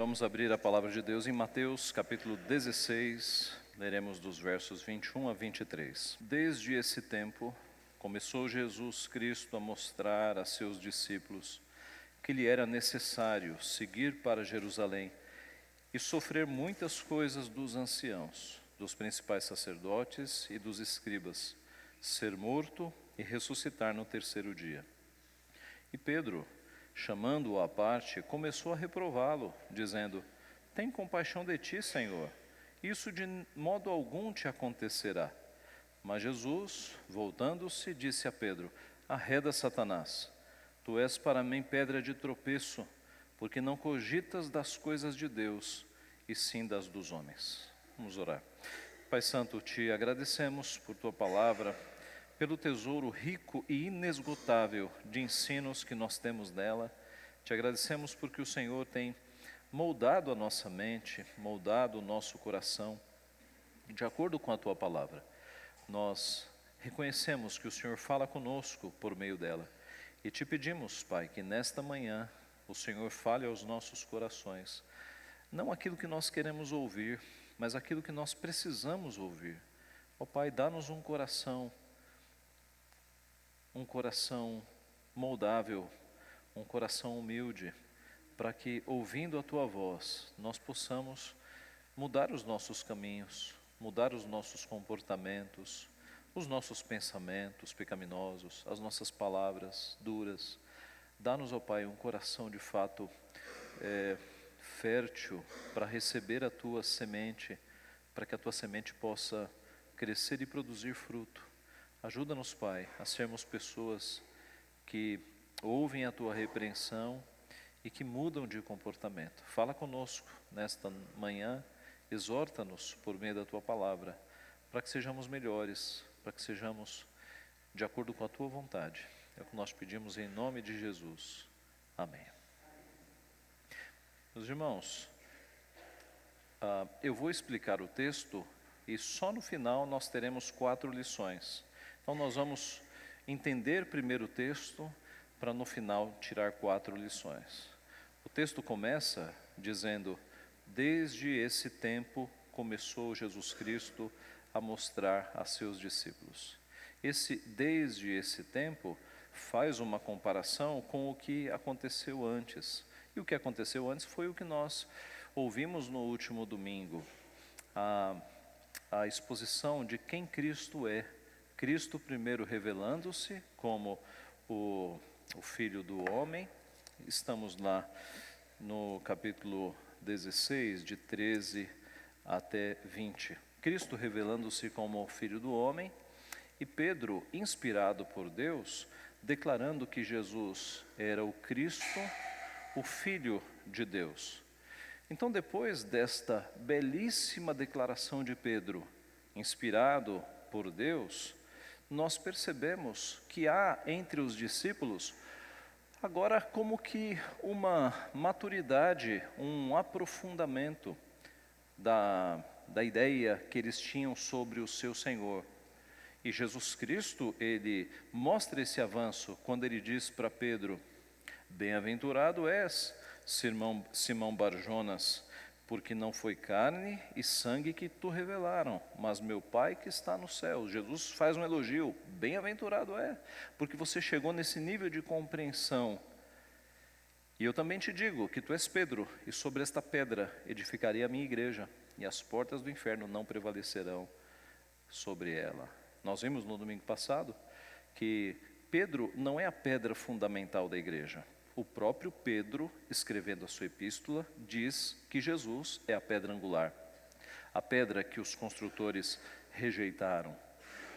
Vamos abrir a palavra de Deus em Mateus capítulo 16, leremos dos versos 21 a 23. Desde esse tempo, começou Jesus Cristo a mostrar a seus discípulos que lhe era necessário seguir para Jerusalém e sofrer muitas coisas dos anciãos, dos principais sacerdotes e dos escribas, ser morto e ressuscitar no terceiro dia. E Pedro, chamando-o à parte, começou a reprová-lo, dizendo: tem compaixão de ti, Senhor, isso de modo algum te acontecerá. Mas Jesus, voltando-se, disse a Pedro: arreda, Satanás, tu és para mim pedra de tropeço, porque não cogitas das coisas de Deus, e sim das dos homens. Vamos orar. Pai Santo, te agradecemos por tua palavra, pelo tesouro rico e inesgotável de ensinos que nós temos nela. Te agradecemos porque o Senhor tem moldado a nossa mente, moldado o nosso coração, de acordo com a tua palavra. Nós reconhecemos que o Senhor fala conosco por meio dela. E te pedimos, Pai, que nesta manhã o Senhor fale aos nossos corações, não aquilo que nós queremos ouvir, mas aquilo que nós precisamos ouvir. Ó Pai, dá-nos um coração moldável, um coração humilde, para que, ouvindo a Tua voz, nós possamos mudar os nossos caminhos, mudar os nossos comportamentos, os nossos pensamentos pecaminosos, as nossas palavras duras. Dá-nos, ó Pai, um coração de fato fértil para receber a Tua semente, para que a Tua semente possa crescer e produzir fruto. Ajuda-nos, Pai, a sermos pessoas que ouvem a Tua repreensão e que mudam de comportamento. Fala conosco nesta manhã, exorta-nos por meio da Tua palavra, para que sejamos melhores, para que sejamos de acordo com a Tua vontade. É o que nós pedimos em nome de Jesus. Amém. Meus irmãos, eu vou explicar o texto e só no final nós teremos 4 lições. Então nós vamos entender primeiro o texto para no final tirar 4 lições. O texto começa dizendo: desde esse tempo começou Jesus Cristo a mostrar a seus discípulos. Desde esse tempo faz uma comparação com o que aconteceu antes. E o que aconteceu antes foi o que nós ouvimos no último domingo, a exposição de quem Cristo é. Cristo primeiro revelando-se como o Filho do Homem. Estamos lá no capítulo 16, de 13 até 20. Cristo revelando-se como o Filho do Homem, e Pedro, inspirado por Deus, declarando que Jesus era o Cristo, o Filho de Deus. Então, depois desta belíssima declaração de Pedro, inspirado por Deus, nós percebemos que há entre os discípulos agora como que uma maturidade, um aprofundamento da ideia que eles tinham sobre o seu Senhor. E Jesus Cristo, ele mostra esse avanço quando ele diz para Pedro: bem-aventurado és, Simão Barjonas, porque não foi carne e sangue que tu revelaram, mas meu Pai que está no céu. Jesus faz um elogio: bem-aventurado é, porque você chegou nesse nível de compreensão. E eu também te digo que tu és Pedro, e sobre esta pedra edificarei a minha igreja, e as portas do inferno não prevalecerão sobre ela. Nós vimos no domingo passado que Pedro não é a pedra fundamental da igreja. O próprio Pedro, escrevendo a sua epístola, diz que Jesus é a pedra angular, a pedra que os construtores rejeitaram.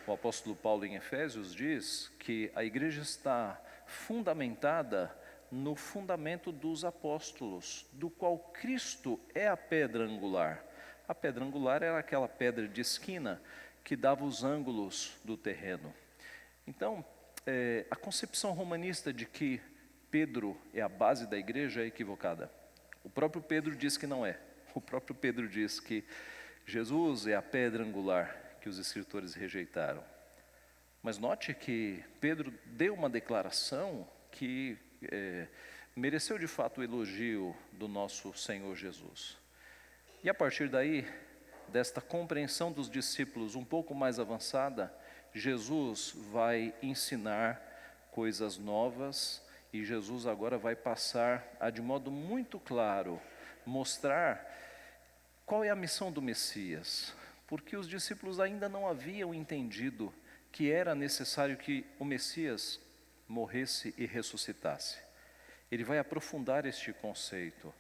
O apóstolo Paulo em Efésios diz que a igreja está fundamentada no fundamento dos apóstolos, do qual Cristo é a pedra angular. A pedra angular era aquela pedra de esquina que dava os ângulos do terreno. Então, a concepção romanista de que Pedro é a base da igreja é equivocada. O próprio Pedro diz que não é. O próprio Pedro diz que Jesus é a pedra angular que os escritores rejeitaram. Mas note que Pedro deu uma declaração que mereceu de fato o elogio do nosso Senhor Jesus. E a partir daí, desta compreensão dos discípulos um pouco mais avançada, Jesus vai ensinar coisas novas e Jesus agora vai passar a, de modo muito claro, mostrar qual é a missão do Messias, porque os discípulos ainda não haviam entendido que era necessário que o Messias morresse e ressuscitasse. Ele vai aprofundar este conceito.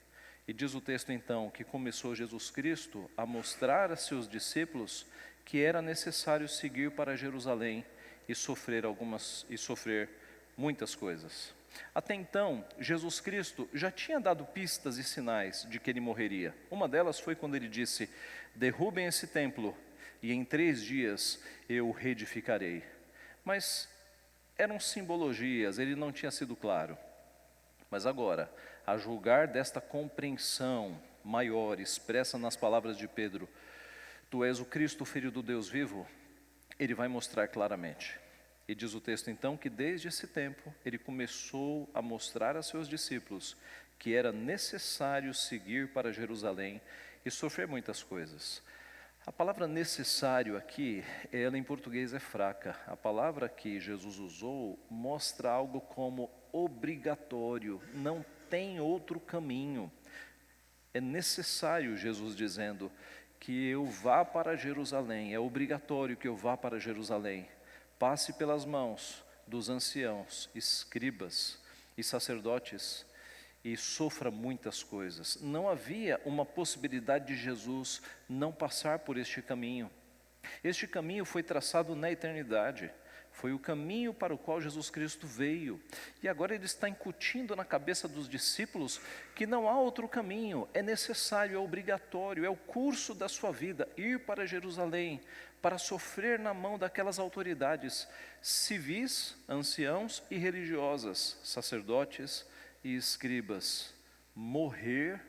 E diz o texto então que começou Jesus Cristo a mostrar a seus discípulos que era necessário seguir para Jerusalém e sofrer muitas coisas. Até então, Jesus Cristo já tinha dado pistas e sinais de que ele morreria. Uma delas foi quando ele disse: derrubem esse templo e em 3 dias eu o reedificarei. Mas eram simbologias, ele não tinha sido claro. Mas agora, a julgar desta compreensão maior, expressa nas palavras de Pedro, tu és o Cristo, filho do Deus vivo, ele vai mostrar claramente. E diz o texto então que desde esse tempo, ele começou a mostrar a seus discípulos que era necessário seguir para Jerusalém e sofrer muitas coisas. A palavra necessário aqui, ela em português é fraca. A palavra que Jesus usou mostra algo como obrigatório, não tem outro caminho. É necessário, Jesus dizendo, que eu vá para Jerusalém, é obrigatório que eu vá para Jerusalém, passe pelas mãos dos anciãos, escribas e sacerdotes e sofra muitas coisas. Não havia uma possibilidade de Jesus não passar por este caminho. Este caminho foi traçado na eternidade. Foi o caminho para o qual Jesus Cristo veio. E agora ele está incutindo na cabeça dos discípulos que não há outro caminho, é necessário, é obrigatório, é o curso da sua vida, ir para Jerusalém, para sofrer na mão daquelas autoridades civis, anciãos e religiosas, sacerdotes e escribas, morrer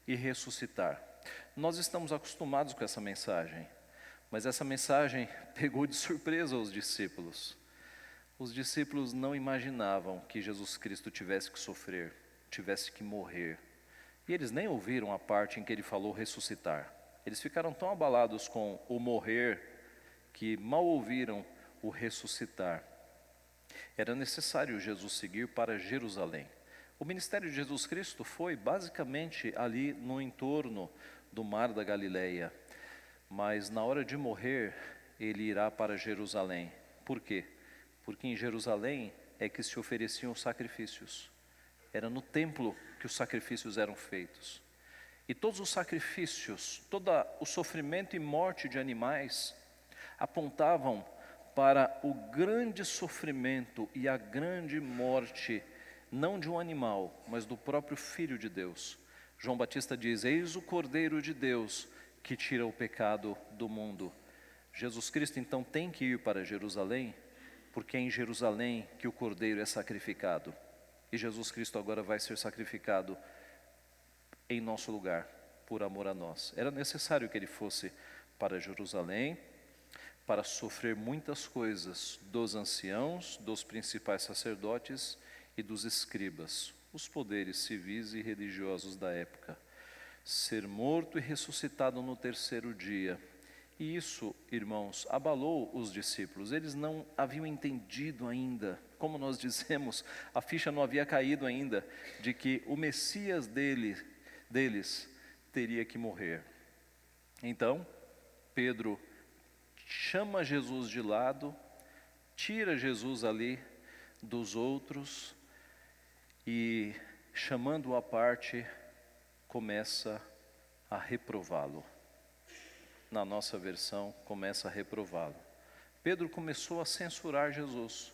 e ressuscitar. Nós estamos acostumados com essa mensagem. Mas essa mensagem pegou de surpresa os discípulos. Os discípulos não imaginavam que Jesus Cristo tivesse que sofrer, tivesse que morrer. E eles nem ouviram a parte em que ele falou ressuscitar. Eles ficaram tão abalados com o morrer que mal ouviram o ressuscitar. Era necessário Jesus seguir para Jerusalém. O ministério de Jesus Cristo foi basicamente ali no entorno do Mar da Galileia. Mas na hora de morrer, ele irá para Jerusalém. Por quê? Porque em Jerusalém é que se ofereciam os sacrifícios. Era no templo que os sacrifícios eram feitos. E todos os sacrifícios, todo o sofrimento e morte de animais, apontavam para o grande sofrimento e a grande morte, não de um animal, mas do próprio Filho de Deus. João Batista diz: eis o Cordeiro de Deus, que tira o pecado do mundo. Jesus Cristo então tem que ir para Jerusalém, porque é em Jerusalém que o Cordeiro é sacrificado. E Jesus Cristo agora vai ser sacrificado em nosso lugar, por amor a nós. Era necessário que ele fosse para Jerusalém, para sofrer muitas coisas dos anciãos, dos principais sacerdotes e dos escribas, os poderes civis e religiosos da época. Ser morto e ressuscitado no 3º dia. E isso, irmãos, abalou os discípulos. Eles não haviam entendido ainda, como nós dizemos, a ficha não havia caído ainda, de que o Messias deles teria que morrer. Então, Pedro chama Jesus de lado, tira Jesus ali dos outros e, chamando-o à parte, começa a reprová-lo. Na nossa versão, começa a reprová-lo. Pedro começou a censurar Jesus,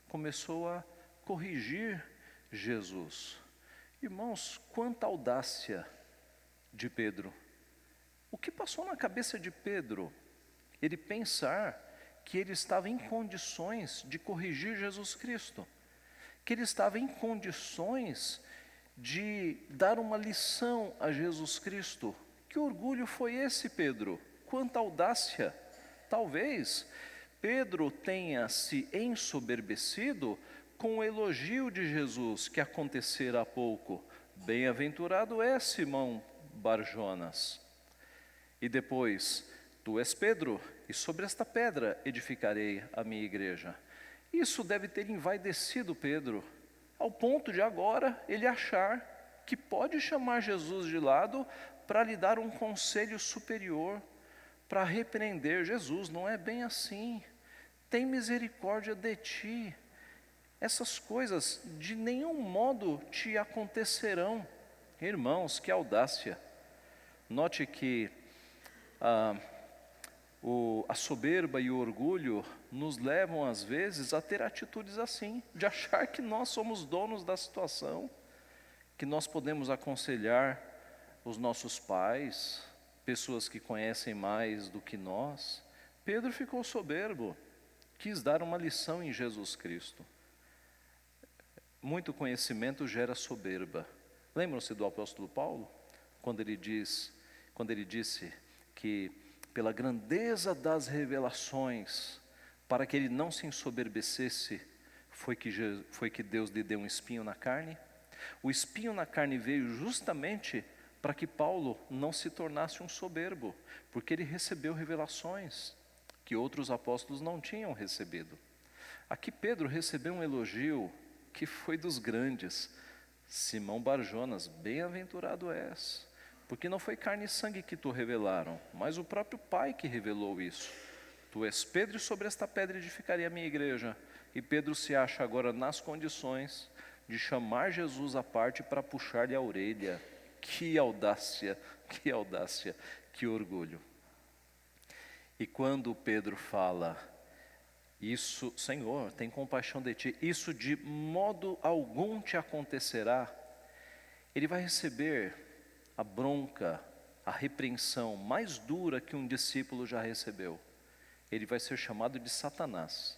começou a corrigir Jesus. Irmãos, quanta audácia de Pedro. O que passou na cabeça de Pedro? Ele pensar que ele estava em condições de corrigir Jesus Cristo, que ele estava em condições de dar uma lição a Jesus Cristo. Que orgulho foi esse, Pedro? Quanta audácia! Talvez Pedro tenha se ensoberbecido com o elogio de Jesus que acontecera há pouco. Bem-aventurado é Simão Barjonas. E depois, tu és Pedro, e sobre esta pedra edificarei a minha igreja. Isso deve ter envaidecido Pedro, ao ponto de agora ele achar que pode chamar Jesus de lado para lhe dar um conselho superior, para repreender. Jesus, não é bem assim. Tem misericórdia de ti. Essas coisas de nenhum modo te acontecerão. Irmãos, que audácia. Note que a soberba e o orgulho nos levam às vezes a ter atitudes assim, de achar que nós somos donos da situação, que nós podemos aconselhar os nossos pais, pessoas que conhecem mais do que nós. Pedro ficou soberbo, quis dar uma lição em Jesus Cristo. Muito conhecimento gera soberba. Lembram-se do apóstolo Paulo? Quando ele disse que pela grandeza das revelações, para que ele não se ensoberbecesse, foi que Deus lhe deu um espinho na carne. O espinho na carne veio justamente para que Paulo não se tornasse um soberbo, porque ele recebeu revelações que outros apóstolos não tinham recebido. Aqui Pedro recebeu um elogio que foi dos grandes. Simão Barjonas, bem-aventurado és, porque não foi carne e sangue que tu revelaram, mas o próprio Pai que revelou isso. Tu és Pedro, e sobre esta pedra edificarei a minha igreja. E Pedro se acha agora nas condições de chamar Jesus à parte para puxar-lhe a orelha. Que audácia, que orgulho. E quando Pedro fala, isso, Senhor, tem compaixão de ti, isso de modo algum te acontecerá, ele vai receber a bronca, a repreensão mais dura que um discípulo já recebeu. Ele vai ser chamado de Satanás.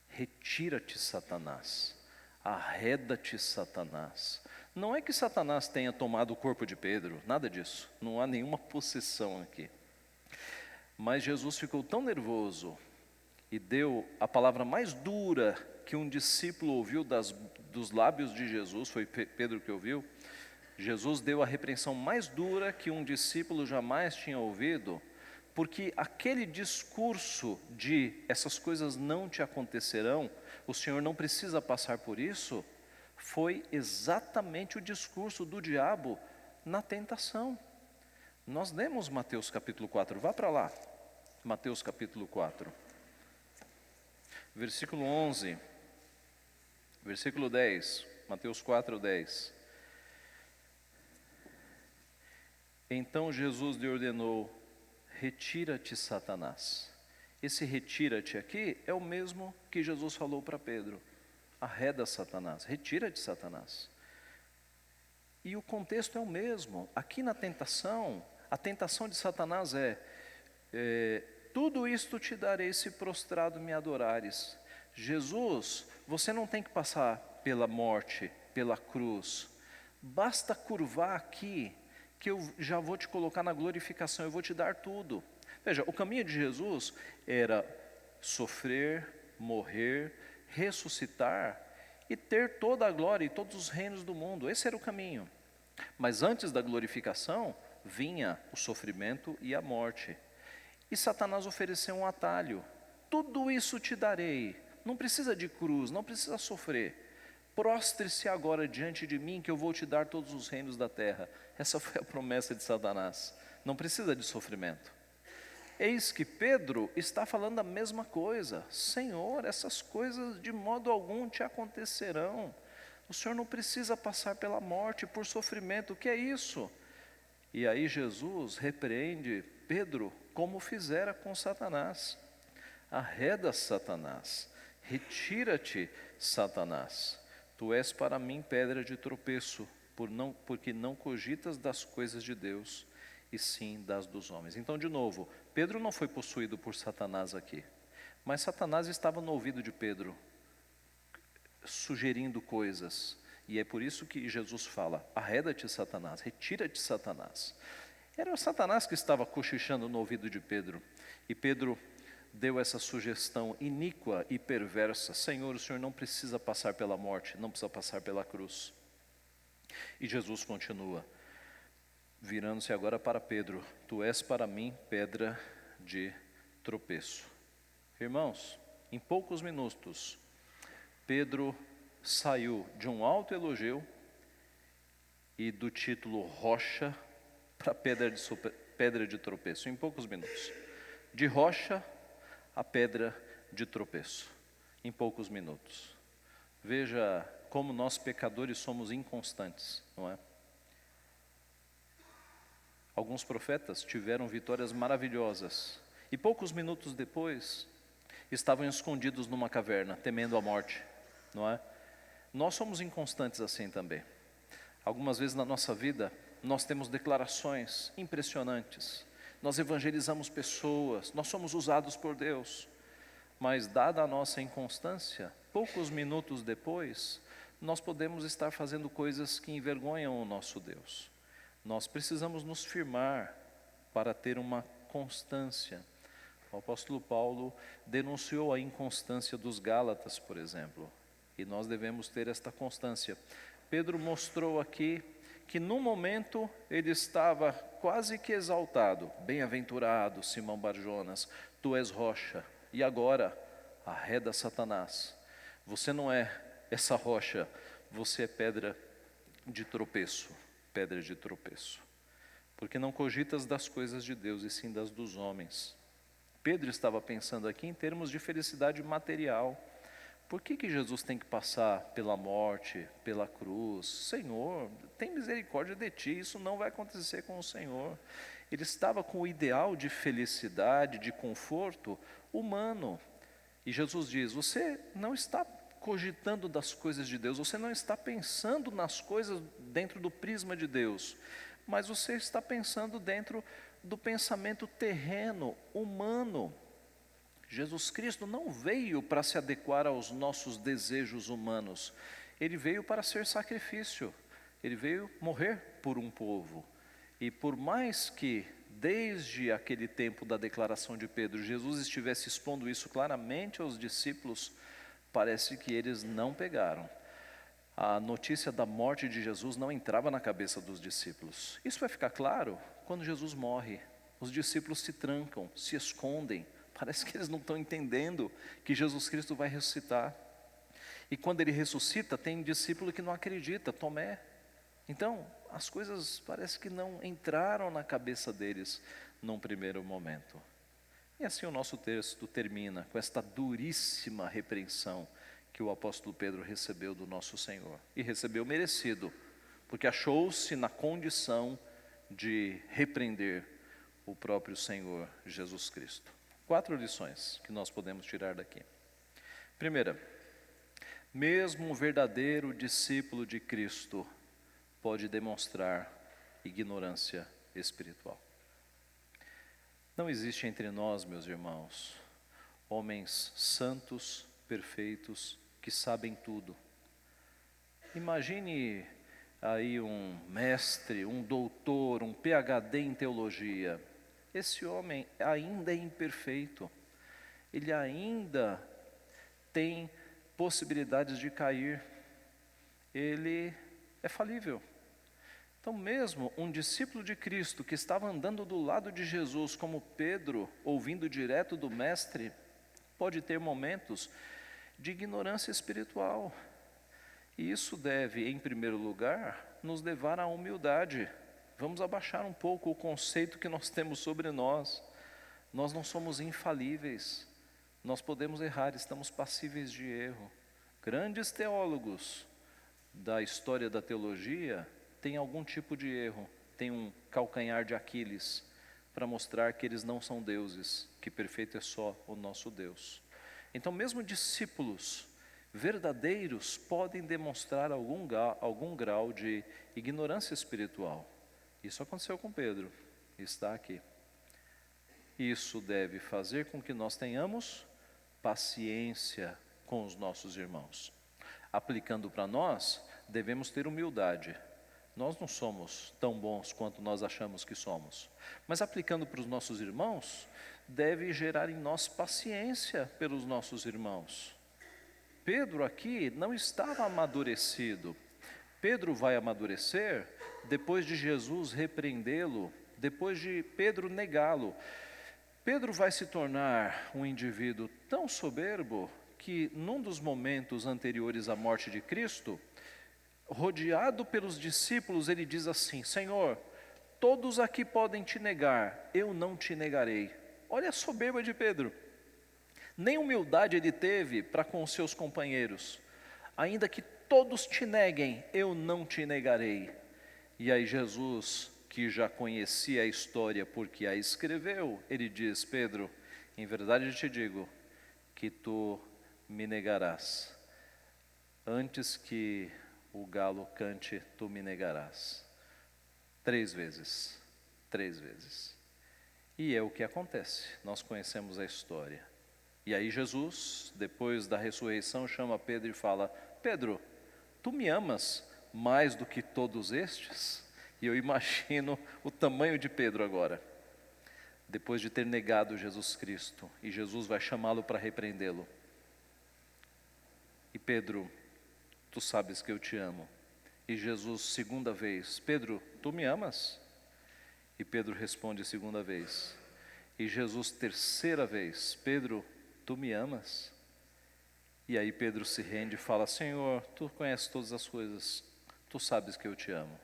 Retira-te, Satanás. Arreda-te, Satanás. Não é que Satanás tenha tomado o corpo de Pedro, nada disso. Não há nenhuma possessão aqui. Mas Jesus ficou tão nervoso e deu a palavra mais dura que um discípulo ouviu dos lábios de Jesus, foi Pedro que ouviu. Jesus deu a repreensão mais dura que um discípulo jamais tinha ouvido, porque aquele discurso de essas coisas não te acontecerão, o Senhor não precisa passar por isso, foi exatamente o discurso do diabo na tentação. Nós lemos Mateus capítulo 4, vá para lá, Mateus capítulo 4, versículo 11, versículo 10, Mateus 4, 10. Então Jesus lhe ordenou, retira-te, Satanás. Esse retira-te aqui é o mesmo que Jesus falou para Pedro. Arreda, Satanás, retira-te, Satanás. E o contexto é o mesmo. Aqui na tentação, a tentação de Satanás tudo isto te darei se prostrado me adorares. Jesus, você não tem que passar pela morte, pela cruz. Basta curvar aqui, que eu já vou te colocar na glorificação, eu vou te dar tudo. Veja, o caminho de Jesus era sofrer, morrer, ressuscitar e ter toda a glória e todos os reinos do mundo. Esse era o caminho. Mas antes da glorificação, vinha o sofrimento e a morte. E Satanás ofereceu um atalho. Tudo isso te darei. Não precisa de cruz, não precisa sofrer. Prostre-se agora diante de mim que eu vou te dar todos os reinos da terra. Essa foi a promessa de Satanás. Não precisa de sofrimento. Eis que Pedro está falando a mesma coisa. Senhor, essas coisas de modo algum te acontecerão. O Senhor não precisa passar pela morte, por sofrimento. O que é isso? E aí Jesus repreende Pedro como fizera com Satanás. Arreda, Satanás. Retira-te, Satanás. Tu és para mim pedra de tropeço, porque não cogitas das coisas de Deus, e sim das dos homens. Então, de novo, Pedro não foi possuído por Satanás aqui, mas Satanás estava no ouvido de Pedro, sugerindo coisas, e é por isso que Jesus fala, arreda-te, Satanás, retira-te, Satanás. Era o Satanás que estava cochichando no ouvido de Pedro, e Pedro deu essa sugestão iníqua e perversa: Senhor, o Senhor não precisa passar pela morte, não precisa passar pela cruz. E Jesus continua, virando-se agora para Pedro: Tu és para mim pedra de tropeço. Irmãos, em poucos minutos, Pedro saiu de um alto elogio e do título rocha para pedra de tropeço, em poucos minutos. De rocha a pedra de tropeço, em poucos minutos. Veja como nós pecadores somos inconstantes, não é? Alguns profetas tiveram vitórias maravilhosas e poucos minutos depois estavam escondidos numa caverna, temendo a morte, não é? Nós somos inconstantes assim também. Algumas vezes na nossa vida nós temos declarações impressionantes, nós evangelizamos pessoas, nós somos usados por Deus, mas dada a nossa inconstância, poucos minutos depois, nós podemos estar fazendo coisas que envergonham o nosso Deus. Nós precisamos nos firmar para ter uma constância. O apóstolo Paulo denunciou a inconstância dos Gálatas, por exemplo, e nós devemos ter esta constância. Pedro mostrou aqui que no momento ele estava quase que exaltado: bem-aventurado Simão Barjonas, tu és rocha, e agora arreda Satanás. Você não é essa rocha, você é pedra de tropeço, porque não cogitas das coisas de Deus e sim das dos homens. Pedro estava pensando aqui em termos de felicidade material. Por que Jesus tem que passar pela morte, pela cruz? Senhor, tem misericórdia de ti, isso não vai acontecer com o Senhor. Ele estava com o ideal de felicidade, de conforto humano. E Jesus diz: você não está cogitando das coisas de Deus, você não está pensando nas coisas dentro do prisma de Deus, mas você está pensando dentro do pensamento terreno, humano. Jesus Cristo não veio para se adequar aos nossos desejos humanos, Ele veio para ser sacrifício, Ele veio morrer por um povo. E por mais que desde aquele tempo da declaração de Pedro, Jesus estivesse expondo isso claramente aos discípulos, parece que eles não pegaram. A notícia da morte de Jesus não entrava na cabeça dos discípulos. Isso vai ficar claro quando Jesus morre. Os discípulos se trancam, se escondem. Parece que eles não estão entendendo que Jesus Cristo vai ressuscitar. E quando Ele ressuscita, tem discípulo que não acredita, Tomé. Então, as coisas parece que não entraram na cabeça deles num primeiro momento. E assim o nosso texto termina com esta duríssima repreensão que o apóstolo Pedro recebeu do nosso Senhor. E recebeu merecido, porque achou-se na condição de repreender o próprio Senhor Jesus Cristo. 4 lições que nós podemos tirar daqui. Primeira, mesmo um verdadeiro discípulo de Cristo pode demonstrar ignorância espiritual. Não existe entre nós, meus irmãos, homens santos, perfeitos, que sabem tudo. Imagine aí um mestre, um doutor, um PhD em teologia. Esse homem ainda é imperfeito, ele ainda tem possibilidades de cair, ele é falível. Então mesmo um discípulo de Cristo que estava andando do lado de Jesus, como Pedro, ouvindo direto do mestre, pode ter momentos de ignorância espiritual. E isso deve, em primeiro lugar, nos levar à humildade. Vamos abaixar um pouco o conceito que nós temos sobre nós. Nós não somos infalíveis, nós podemos errar, estamos passíveis de erro. Grandes teólogos da história da teologia têm algum tipo de erro, têm um calcanhar de Aquiles, para mostrar que eles não são deuses, que perfeito é só o nosso Deus. Então mesmo discípulos verdadeiros podem demonstrar algum grau de ignorância espiritual. Isso aconteceu com Pedro, está aqui. Isso deve fazer com que nós tenhamos paciência com os nossos irmãos. Aplicando para nós, devemos ter humildade. Nós não somos tão bons quanto nós achamos que somos. Mas aplicando para os nossos irmãos, deve gerar em nós paciência pelos nossos irmãos. Pedro aqui não estava amadurecido. Pedro vai amadurecer depois de Jesus repreendê-lo, depois de Pedro negá-lo. Pedro vai se tornar um indivíduo tão soberbo que, num dos momentos anteriores à morte de Cristo, rodeado pelos discípulos, ele diz assim: Senhor, todos aqui podem te negar, eu não te negarei. Olha a soberba de Pedro. Nem humildade ele teve para com os seus companheiros. Ainda que todos te neguem, eu não te negarei. E aí Jesus, que já conhecia a história porque a escreveu, ele diz: Pedro, em verdade eu te digo que tu me negarás. Antes que o galo cante, tu me negarás. 3 vezes. 3 vezes. E é o que acontece, nós conhecemos a história. E aí Jesus, depois da ressurreição, chama Pedro e fala: Pedro, tu me amas mais do que todos estes? E eu imagino o tamanho de Pedro agora, depois de ter negado Jesus Cristo, e Jesus vai chamá-lo para repreendê-lo. E Pedro, tu sabes que eu te amo. E Jesus, segunda vez: Pedro, tu me amas? E Pedro responde segunda vez. E Jesus, terceira vez: Pedro, tu me amas? E aí Pedro se rende e fala: Senhor, tu conheces todas as coisas, tu sabes que eu te amo.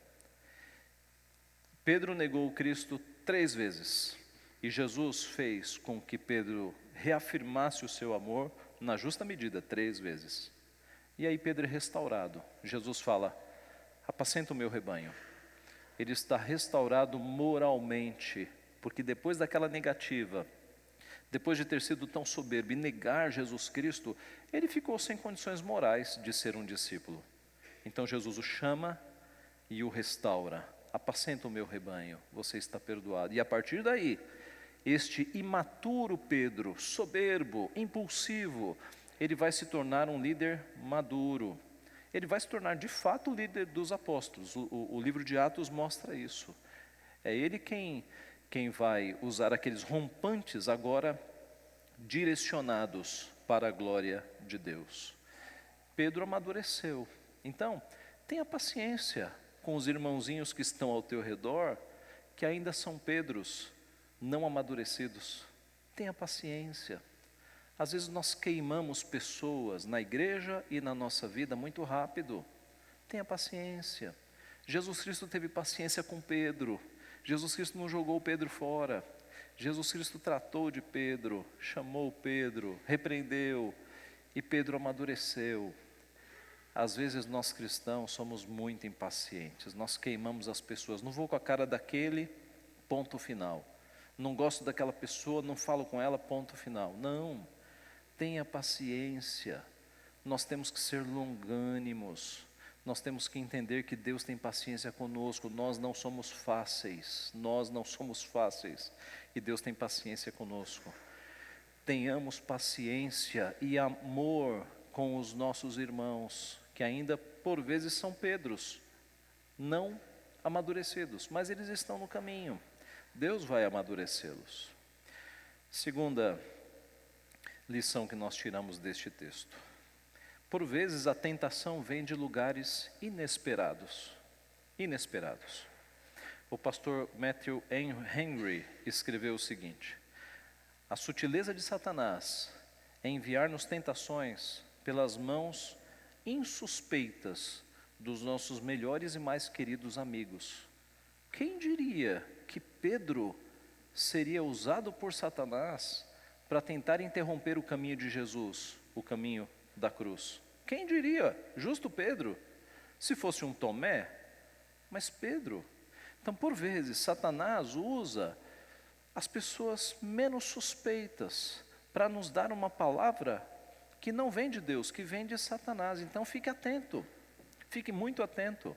Pedro negou o Cristo 3 vezes. E Jesus fez com que Pedro reafirmasse o seu amor na justa medida, 3 vezes. E aí Pedro é restaurado. Jesus fala: apacenta o meu rebanho. Ele está restaurado moralmente, porque depois daquela negativa, depois de ter sido tão soberbo e negar Jesus Cristo, ele ficou sem condições morais de ser um discípulo. Então Jesus o chama e o restaura. Apacenta o meu rebanho, você está perdoado. E a partir daí, este imaturo Pedro, soberbo, impulsivo, ele vai se tornar um líder maduro. Ele vai se tornar de fato o líder dos apóstolos. O livro de Atos mostra isso. É ele quem vai usar aqueles rompantes agora direcionados para a glória de Deus. Pedro amadureceu. Então, tenha paciência com os irmãozinhos que estão ao teu redor, que ainda são Pedros não amadurecidos. Tenha paciência. Às vezes nós queimamos pessoas na igreja e na nossa vida muito rápido. Tenha paciência. Jesus Cristo teve paciência com Pedro. Jesus Cristo não jogou Pedro fora. Jesus Cristo tratou de Pedro, chamou Pedro, repreendeu, e Pedro amadureceu. Às vezes nós cristãos somos muito impacientes, nós queimamos as pessoas. Não vou com a cara daquele, ponto final. Não gosto daquela pessoa, não falo com ela, ponto final. Não, tenha paciência. Nós temos que ser longânimos. Nós temos que entender que Deus tem paciência conosco. Nós não somos fáceis. Nós não somos fáceis. E Deus tem paciência conosco. Tenhamos paciência e amor com os nossos irmãos, que ainda por vezes são Pedros, não amadurecidos, mas eles estão no caminho. Deus vai amadurecê-los. Segunda lição que nós tiramos deste texto. Por vezes a tentação vem de lugares inesperados. Inesperados. O pastor Matthew Henry escreveu o seguinte: a sutileza de Satanás é enviar-nos tentações pelas mãos insuspeitas dos nossos melhores e mais queridos amigos. Quem diria que Pedro seria usado por Satanás para tentar interromper o caminho de Jesus, o caminho da cruz? Quem diria? Justo Pedro. Se fosse um Tomé, mas Pedro. Então, por vezes, Satanás usa as pessoas menos suspeitas para nos dar uma palavra que não vem de Deus, que vem de Satanás. Então, fique atento, fique muito atento.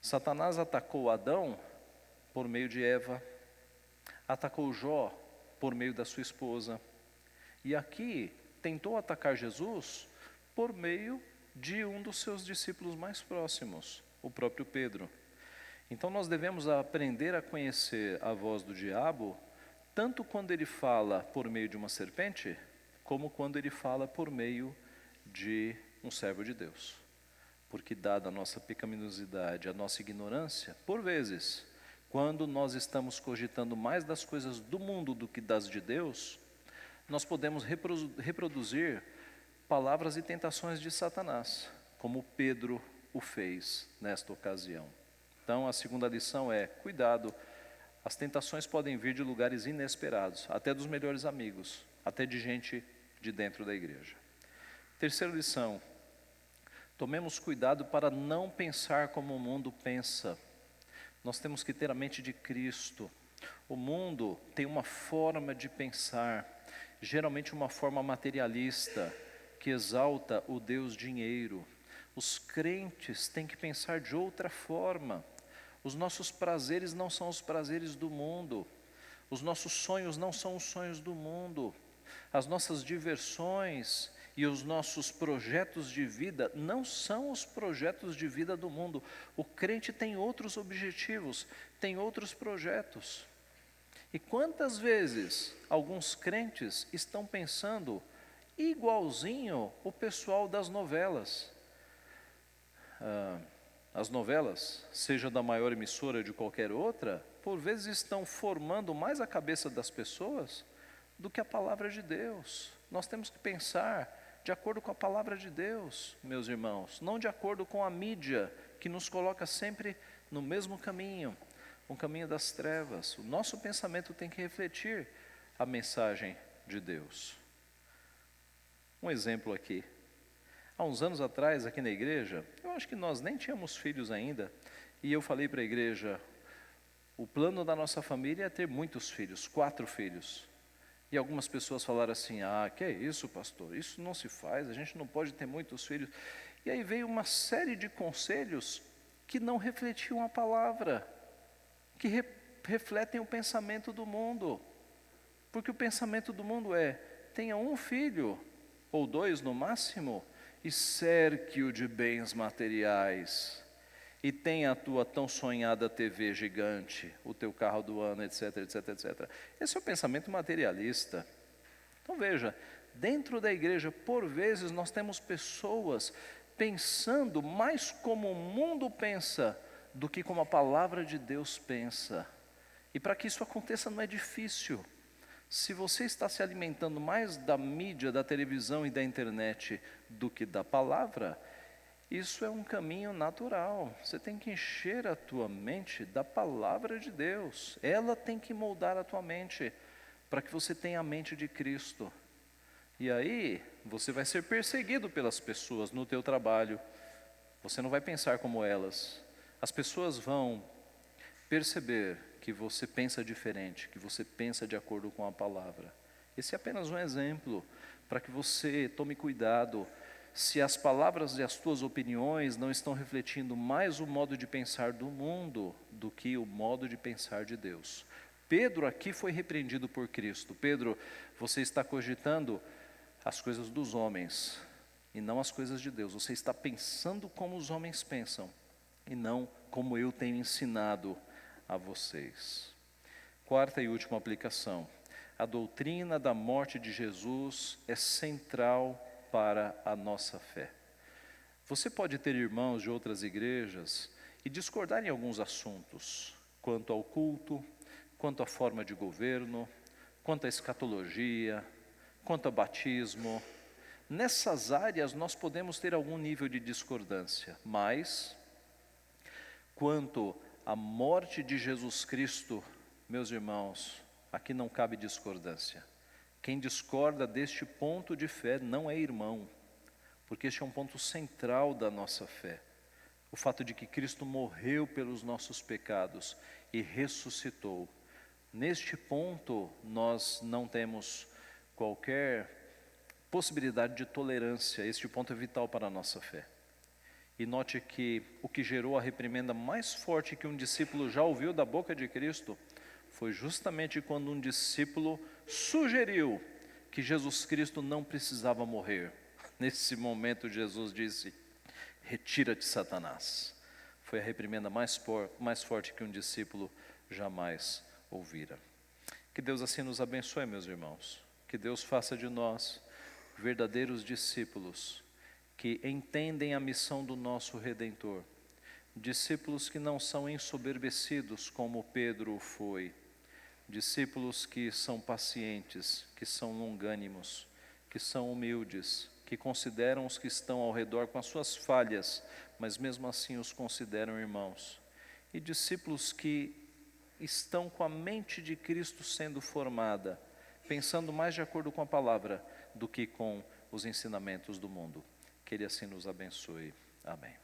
Satanás atacou Adão por meio de Eva, atacou Jó por meio da sua esposa, e aqui tentou atacar Jesus por meio de um dos seus discípulos mais próximos, o próprio Pedro. Então nós devemos aprender a conhecer a voz do diabo, tanto quando ele fala por meio de uma serpente, como quando ele fala por meio de um servo de Deus. Porque dada a nossa pecaminosidade, a nossa ignorância, por vezes, quando nós estamos cogitando mais das coisas do mundo do que das de Deus, nós podemos reproduzir palavras e tentações de Satanás, como Pedro o fez nesta ocasião. Então a segunda lição é, cuidado, as tentações podem vir de lugares inesperados, até dos melhores amigos, até de gente de dentro da igreja. Terceira lição, tomemos cuidado para não pensar como o mundo pensa. Nós temos que ter a mente de Cristo. O mundo tem uma forma de pensar, geralmente uma forma materialista, que exalta o Deus dinheiro. Os crentes têm que pensar de outra forma. Os nossos prazeres não são os prazeres do mundo. Os nossos sonhos não são os sonhos do mundo. As nossas diversões e os nossos projetos de vida não são os projetos de vida do mundo. O crente tem outros objetivos, tem outros projetos. E quantas vezes alguns crentes estão pensando igualzinho o pessoal das novelas? As novelas, seja da maior emissora ou de qualquer outra, por vezes estão formando mais a cabeça das pessoas do que a palavra de Deus. Nós temos que pensar de acordo com a palavra de Deus, meus irmãos, não de acordo com a mídia, que nos coloca sempre no mesmo caminho, um caminho das trevas. O nosso pensamento tem que refletir a mensagem de Deus. Um exemplo aqui. Há uns anos atrás, aqui na igreja, eu acho que nós nem tínhamos filhos ainda, e eu falei para a igreja, o plano da nossa família é ter muitos filhos, 4 filhos. E algumas pessoas falaram assim, que é isso, pastor? Isso não se faz, a gente não pode ter muitos filhos. E aí veio uma série de conselhos que não refletiam a palavra, que refletem o pensamento do mundo. Porque o pensamento do mundo é, tenha um filho, ou 2 no máximo, e cerque-o de bens materiais, e tenha a tua tão sonhada TV gigante, o teu carro do ano, etc, etc, etc. Esse é o pensamento materialista. Então veja, dentro da igreja, por vezes, nós temos pessoas pensando mais como o mundo pensa, do que como a palavra de Deus pensa. E para que isso aconteça não é difícil. Se você está se alimentando mais da mídia, da televisão e da internet do que da palavra, isso é um caminho natural. Você tem que encher a tua mente da palavra de Deus. Ela tem que moldar a tua mente, para que você tenha a mente de Cristo. E aí, você vai ser perseguido pelas pessoas no teu trabalho. Você não vai pensar como elas. As pessoas vão perceber que você pensa diferente, que você pensa de acordo com a palavra. Esse é apenas um exemplo, para que você tome cuidado, se as palavras e as tuas opiniões não estão refletindo mais o modo de pensar do mundo, do que o modo de pensar de Deus. Pedro aqui foi repreendido por Cristo. Pedro, você está cogitando as coisas dos homens, e não as coisas de Deus. Você está pensando como os homens pensam, e não como eu tenho ensinado a vocês. Quarta e última aplicação. A doutrina da morte de Jesus é central para a nossa fé. Você pode ter irmãos de outras igrejas e discordar em alguns assuntos, quanto ao culto, quanto à forma de governo, quanto à escatologia, quanto ao batismo. Nessas áreas nós podemos ter algum nível de discordância, mas quanto à morte de Jesus Cristo, meus irmãos, aqui não cabe discordância. Quem discorda deste ponto de fé não é irmão, porque este é um ponto central da nossa fé. O fato de que Cristo morreu pelos nossos pecados e ressuscitou. Neste ponto nós não temos qualquer possibilidade de tolerância, este ponto é vital para a nossa fé. E note que o que gerou a reprimenda mais forte que um discípulo já ouviu da boca de Cristo foi justamente quando um discípulo sugeriu que Jesus Cristo não precisava morrer. Nesse momento Jesus disse, retira-te, Satanás. foi a reprimenda mais forte que um discípulo jamais ouvira. Que Deus assim nos abençoe, meus irmãos. Que Deus faça de nós verdadeiros discípulos que entendem a missão do nosso Redentor. Discípulos que não são ensoberbecidos como Pedro foi. Discípulos que são pacientes, que são longânimos, que são humildes, que consideram os que estão ao redor com as suas falhas, mas mesmo assim os consideram irmãos. E discípulos que estão com a mente de Cristo sendo formada, pensando mais de acordo com a palavra do que com os ensinamentos do mundo. Que Ele assim nos abençoe. Amém.